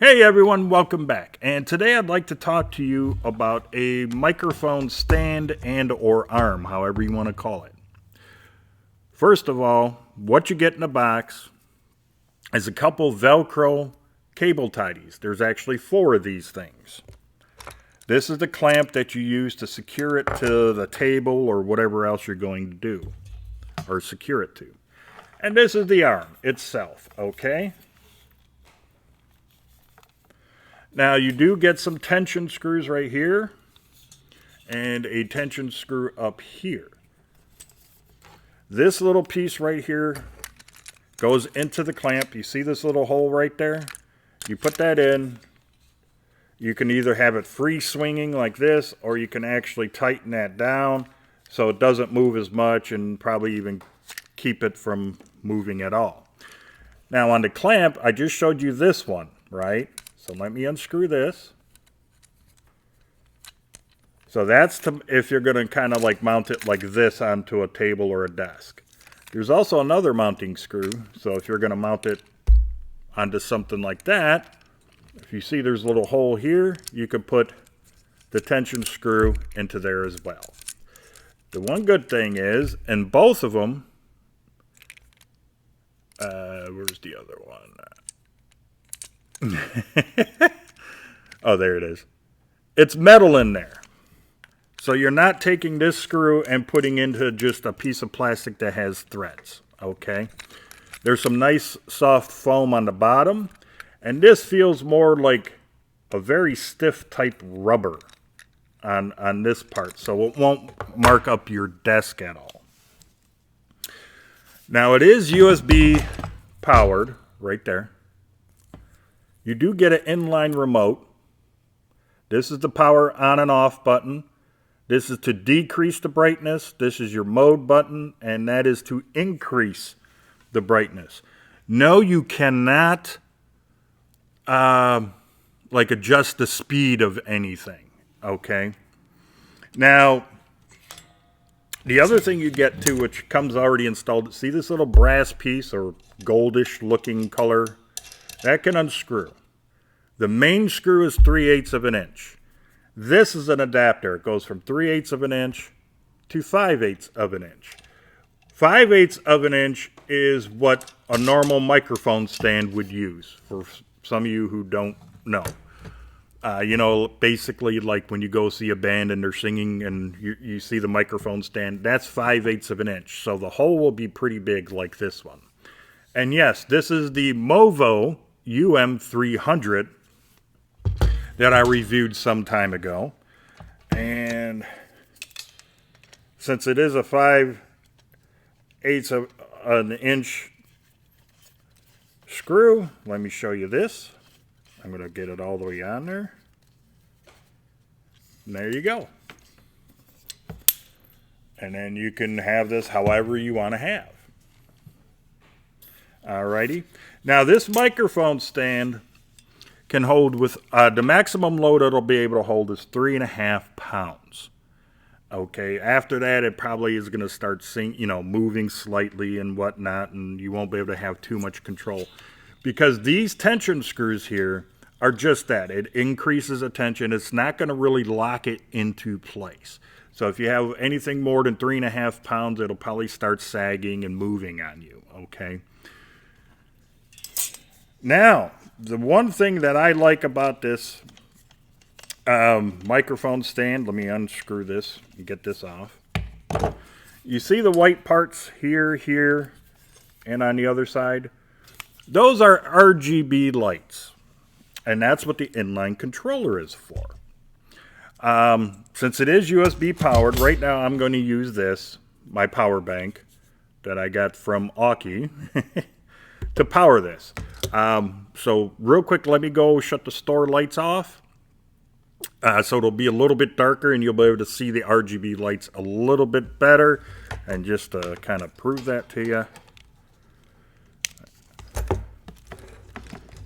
Hey everyone, welcome back. And today I'd like to talk to you about a microphone stand and or arm, however you want to call it. First of all, what you get in the box is a couple Velcro cable tidies. There's actually 4 of these things. This is the clamp that you use to secure it to the table or whatever else you're going to do or secure it to. And this is the arm itself, okay? Now you do get some tension screws right here and a tension screw up here. This little piece right here goes into the clamp. You see this little hole right there? You put that in. You can either have it free swinging like this, or you can actually tighten that down so it doesn't move as much and probably even keep it from moving at all. Now on the clamp, I just showed you this one, right? So let me unscrew this. So that's to, if you're going to kind of like mount it like this onto a table or a desk. There's also another mounting screw. So if you're going to mount it onto something like that, if you see there's a little hole here, you could put the tension screw into there as well. The one good thing is, in both of them, where's the other one? Oh, there it is. It's metal in there. So you're not taking this screw and putting into just a piece of plastic that has threads, okay? There's some nice soft foam on the bottom, and this feels more like a very stiff type rubber on this part, so it won't mark up your desk at all. Now it is USB powered right there. You do get an inline remote. This is the power on and off button. This is to decrease the brightness. This is your mode button, and that is to increase the brightness. No, you cannot like adjust the speed of anything, okay? Now, the other thing you get too, which comes already installed, see this little brass piece or goldish looking color? That can unscrew. The main screw is 3/8 of an inch. This is an adapter. It goes from 3/8 of an inch to 5/8 of an inch. 5/8 of an inch is what a normal microphone stand would use, for some of you who don't know. You know, basically like when you go see a band and they're singing and you see the microphone stand, that's 5/8 of an inch. So the hole will be pretty big like this one. And yes, this is the Movo UM300 that I reviewed some time ago. And since it is a 5/8 of an inch screw, let me show you this. I'm going to get it all the way on there. And there you go. And then you can have this however you want to have. Alrighty. Now this microphone stand can hold with the maximum load it'll be able to hold is 3.5 pounds. Okay, after that it probably is going to start moving slightly and whatnot, and you won't be able to have too much control, because these tension screws here are just that. It increases the tension. It's not going to really lock it into place. So if you have anything more than 3.5 pounds, it'll probably start sagging and moving on you. Okay. Now, the one thing that I like about this microphone stand, let me unscrew this and get this off. You see the white parts here, here, and on the other side? Those are RGB lights, and that's what the inline controller is for. Since it is USB powered, right now I'm going to use this, my power bank that I got from Aki, to power this. So real quick, let me go shut the store lights off. So it'll be a little bit darker and you'll be able to see the RGB lights a little bit better. And just to kind of prove that to you,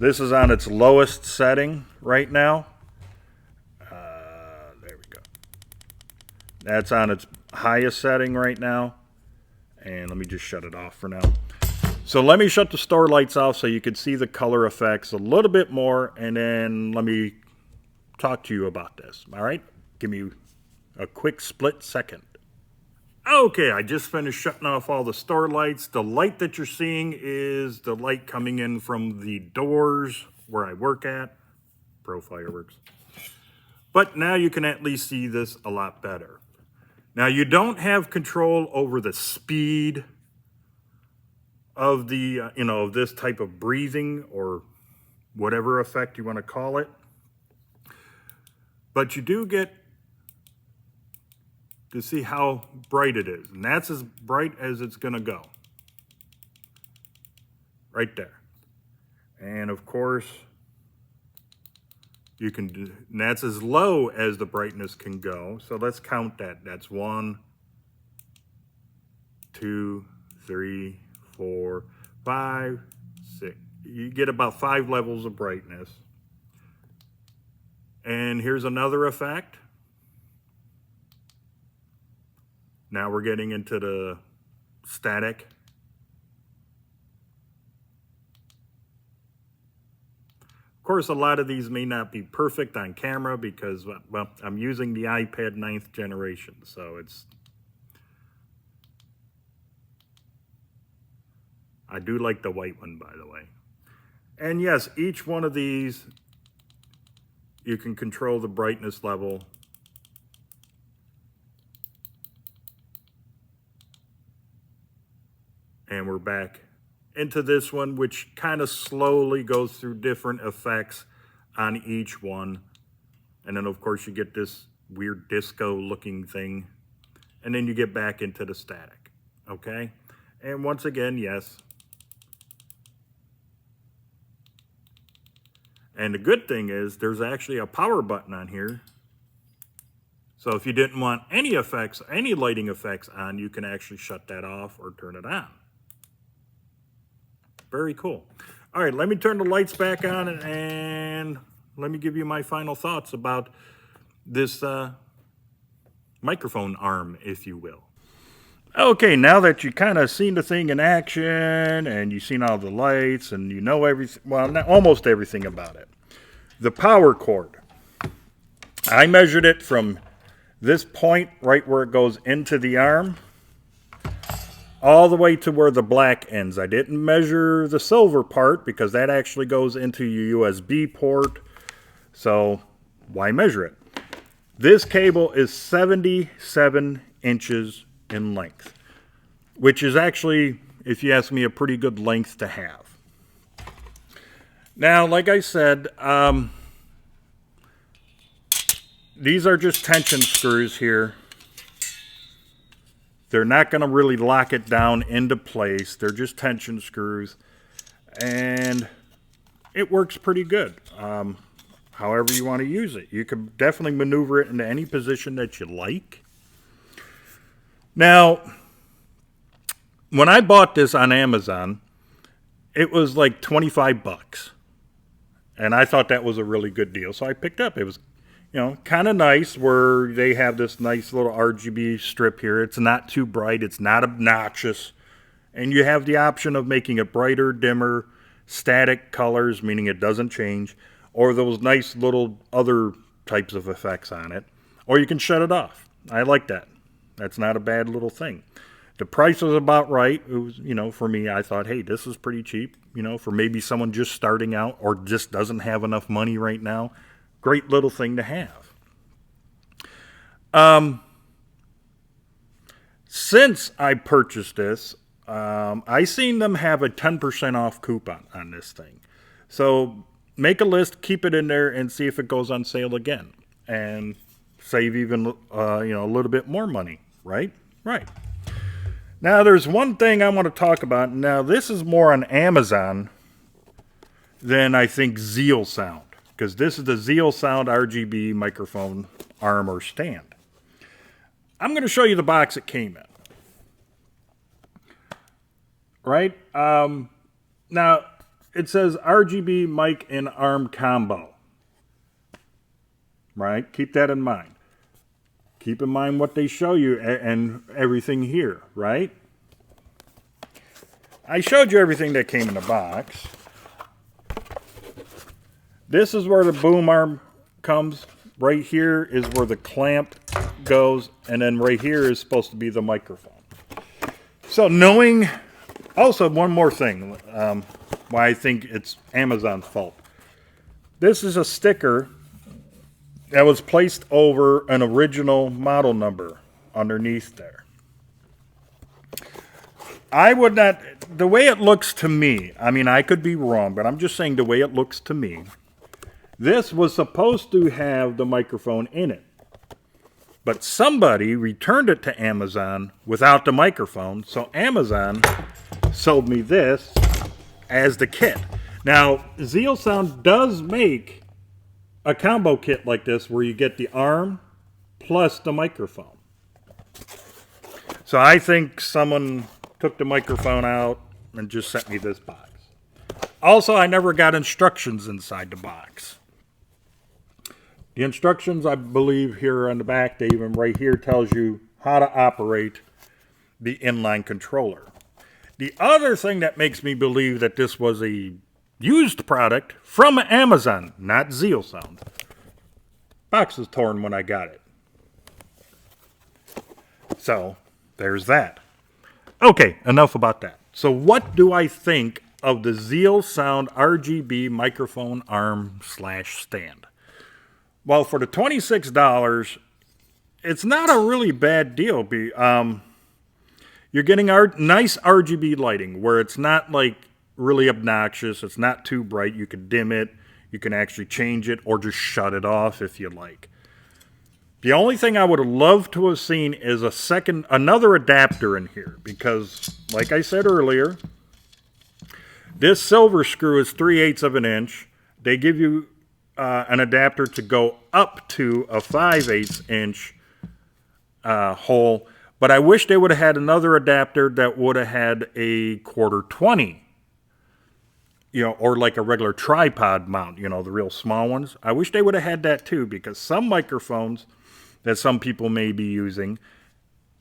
this is on its lowest setting right now. There we go. That's on its highest setting right now. And let me just shut it off for now. So let me shut the store lights off so you can see the color effects a little bit more, and then let me talk to you about this. All right? Give me a quick split second. Okay, I just finished shutting off all the store lights. The light that you're seeing is the light coming in from the doors where I work at, Pro Fireworks. But now you can at least see this a lot better. Now you don't have control over the speed of the, of this type of breathing or whatever effect you want to call it. But you do get to see how bright it is. And that's as bright as it's going to go. Right there. And of course, you can do, and that's as low as the brightness can go. So let's count that. That's 1, 2, 3, 4, 5, 6. You get about 5 levels of brightness. And here's another effect. Now we're getting into the static. Of course, a lot of these may not be perfect on camera because, well, I'm using the iPad 9th generation, so it's... I do like the white one, by the way. And yes, each one of these, you can control the brightness level. And we're back into this one, which kind of slowly goes through different effects on each one. And then, of course, you get this weird disco-looking thing. And then you get back into the static, okay? And once again, yes. And the good thing is there's actually a power button on here. So if you didn't want any effects, any lighting effects on, you can actually shut that off or turn it on. Very cool. All right, let me turn the lights back on and let me give you my final thoughts about this microphone arm, if you will. Okay, now that you kind of seen the thing in action and you've seen all the lights and you know everything, well, almost everything about it. The power cord. I measured it from this point right where it goes into the arm all the way to where the black ends. I didn't measure the silver part because that actually goes into your USB port. So why measure it? This cable is 77 inches in length, which is actually, if you ask me, a pretty good length to have. Now, like I said, these are just tension screws here. They're not going to really lock it down into place. They're just tension screws. And it works pretty good. However you want to use it. You can definitely maneuver it into any position that you like. Now, when I bought this on Amazon, it was like 25 bucks. And I thought that was a really good deal. So I picked up. It was, kind of nice where they have this nice little RGB strip here. It's not too bright. It's not obnoxious. And you have the option of making it brighter, dimmer, static colors, meaning it doesn't change, or those nice little other types of effects on it. Or you can shut it off. I like that. That's not a bad little thing. The price was about right. It was, for me, I thought, hey, this is pretty cheap, for maybe someone just starting out or just doesn't have enough money right now. Great little thing to have. Since I purchased this, I seen them have a 10% off coupon on this thing. So make a list, keep it in there, and see if it goes on sale again. And save even, a little bit more money, right? Right. Now, there's one thing I want to talk about. Now, this is more on Amazon than I think Zeal Sound. Because this is the Zeal Sound RGB microphone arm or stand. I'm going to show you the box it came in. Right? Now, it says RGB mic and arm combo. Right? Keep that in mind. Keep in mind what they show you and everything here. Right? I showed you everything that came in the box. This is where the boom arm comes. Right here is where the clamp goes, and then right here is supposed to be the microphone. So knowing, also one more thing, why I think it's Amazon's fault. This is a sticker that was placed over an original model number underneath there. I would not, the way it looks to me, I mean, I could be wrong, but I'm just saying the way it looks to me, this was supposed to have the microphone in it. But somebody returned it to Amazon without the microphone, so Amazon sold me this as the kit. Now, Zeal Sound does make a combo kit like this where you get the arm plus the microphone. So I think someone took the microphone out and just sent me this box. Also, I never got instructions inside the box. The instructions, I believe, here on the back, they even right here tells you how to operate the inline controller. The other thing that makes me believe that this was a used product from Amazon, not Zeal Sound. Box was torn when I got it. So, there's that. Okay, enough about that. So what do I think of the Zeal Sound RGB microphone arm / stand? Well, for the $26, it's not a really bad deal. You're getting nice RGB lighting where it's not like really obnoxious. It's not too bright. You can dim it. You can actually change it or just shut it off if you like. The only thing I would have loved to have seen is another adapter in here because, like I said earlier, this silver screw is 3/8 of an inch. They give you an adapter to go up to a 5/8 inch hole, but I wish they would have had another adapter that would have had a 1/4-20, or like a regular tripod mount, the real small ones. I wish they would have had that too, because some microphones that some people may be using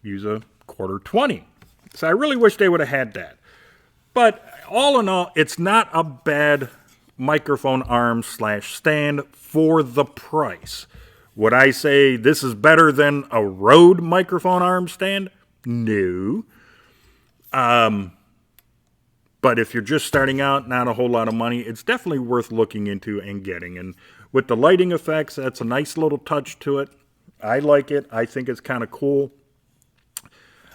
use a 1/4-20. So I really wish they would have had that. But all in all, it's not a bad microphone arm / stand for the price. Would I say this is better than a Rode microphone arm stand? No. But if you're just starting out, not a whole lot of money, it's definitely worth looking into and getting. And with the lighting effects, that's a nice little touch to it. I like it. I think it's kind of cool.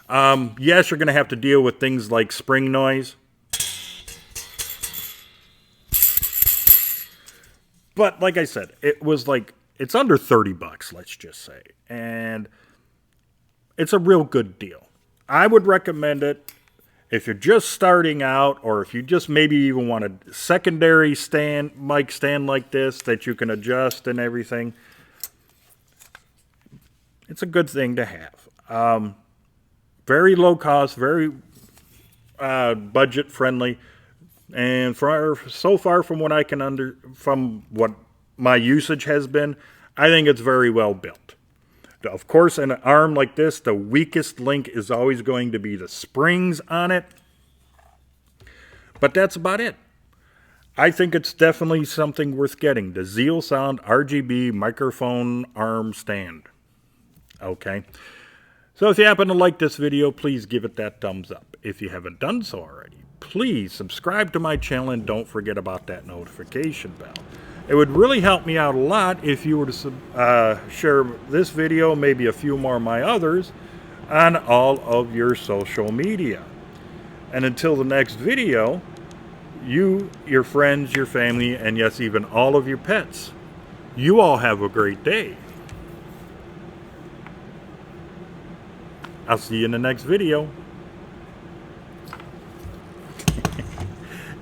Yes, you're going to have to deal with things like spring noise. But like I said, it's under $30, let's just say. And it's a real good deal. I would recommend it if you're just starting out, or if you just maybe even want a secondary mic stand like this that you can adjust and everything. It's a good thing to have. Very low cost, very budget friendly. And so far from what I can from what my usage has been, I think it's very well built. Of course, in an arm like this, the weakest link is always going to be the springs on it. But that's about it. I think it's definitely something worth getting. The Zeal Sound RGB microphone arm stand. Okay. So if you happen to like this video, please give it that thumbs up. If you haven't done so already, please subscribe to my channel and don't forget about that notification bell. It would really help me out a lot if you were to share this video, maybe a few more of my others, on all of your social media. And until the next video, you, your friends, your family, and yes, even all of your pets, you all have a great day. I'll see you in the next video.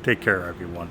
Take care, everyone.